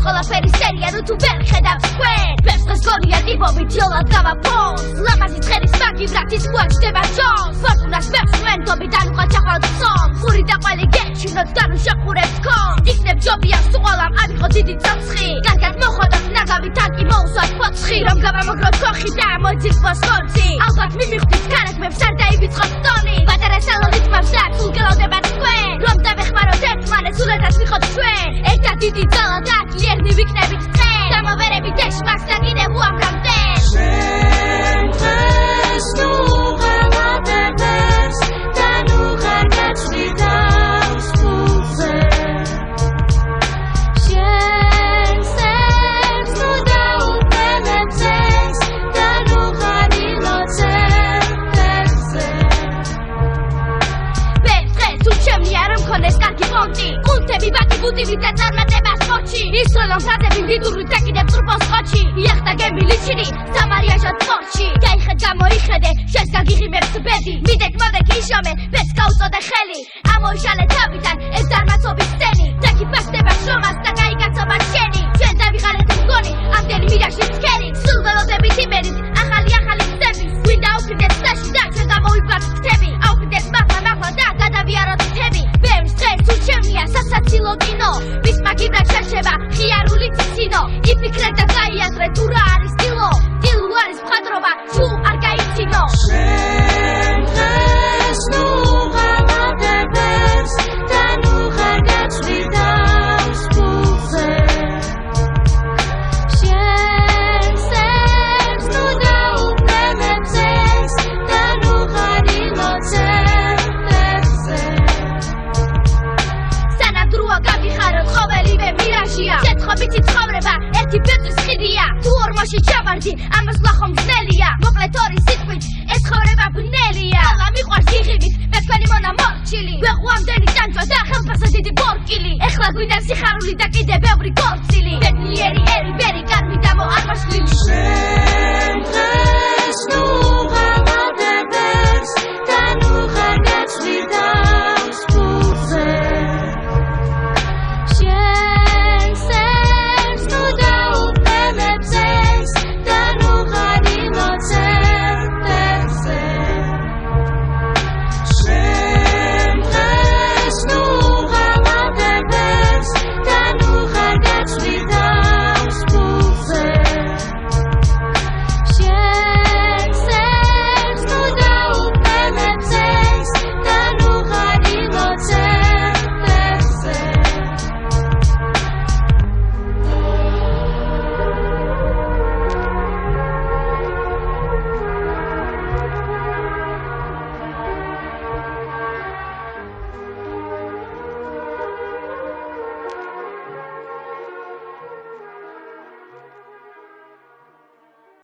ყველაფერი სერია რო თუ ვერ ხედავს თქვენ ბევრს დღეს გონია ტიპობით იოლად გავაფონს ლამაზი ცხერის მაგი ბრათის გვაჩდება ჯონს ფორტუნას მევს მენდობით ან უღად ჩახვალთ ხსომს ხური და ყველი გეჩინოთ და ნუ შეყურებს ხომს იქნებ ჯობია სუყოლამ ავიღო დიდი წამსხი კარგად მოხოდოთ ნაგავი თანკი მოუსვათ ფოცხი რომ გავამოგროთ ხოხი და მოძიყვოს ხორცი ალბათ მიმიხვდით ქარაგმებს არ დაივიწყოთ ტონი პატარა სალონით მავს და სულ გელოდებათ თქვენ რომ დავეხმაროთ ერთმანეთს სულადად ვიხოთ ჩვენ ერთად დიდი ძალა და ძლიერნი ვიქნებით წენ დამოვერებით ეშმაკს და კიდევ უამრავდენ შენ დღეს ნუ ღალატებებს და ნუ ხარ გაცვლი დავს ფულზე შენ სერს ნუ დაუპელებს ეს და ნუ ხარ ილოცებებზე მე დღეს თუ ჩემნია რომ მქონდეს კარგი პონტი კუნთები ბაკი ბუდივით და წარმატება სპორტში ისროლონ ხაზები მდიდური და კიდევ წრუპოს ხოჩი იახტა გემი ლიჩინი სამარიაშო სპორტში გაიხედ გამოიხედე შენს გაგიღიმებს ბედი მიდეკ მოდეკ იშომე ბეც გაუწოდე ხელი ამოიშალე თავიდან ეს დარმაცობის სცენი დაკი ფასდება შრომას და გაიგაცობა შენი ჩვენ დავიღალეთ მგონი ამდენი მირაში ცქერი სულ ველოდებით იმერით ახალი გზები გვინდა აუფრინდეს წაში და ჩვენ გამოვიბრათ ფრთები აუფრინდეს მაღლა და გადავიაროთ მთები ბევრს დღეს თუ ჩემნია სასაცილო კინო ვის მაგიბრად შერჩება ხიარული ციცინო იფიქრეთ და გაიაზრე თუ რა არის დილო დილო არის მხადრობა თუ არ გაიცინო შენ დღეს ნუ ღალატებებს და ნუ ხარ გაცვლი დავს ფულზე შენ სერს ნუ დაუპელებს ეს და ნუ ხარ ილოცებებზე სანადროა გავიხაროთ ყოველივე მირაჟია შეთხობითი ცხოვრება ერთი ბეწვის ხიდია თუ ორმოში ჩავარდი ამას ვლახომ ძნელია მოკლედ ორი სიტყვით ეს ცხოვრება ბნელია ალა მიყვარს იღივით მე თქვენი მონა მორჩილი ვეღუ ამდენი ტანჯვა და ხელფასზე დიდი ბორკილი ეხლა გვინდა სიხარული და კიდე ბევრი გორცილი ბედნიერი ერი ბერი კარგი და მოარმაშლილი შენ დღეს ნუ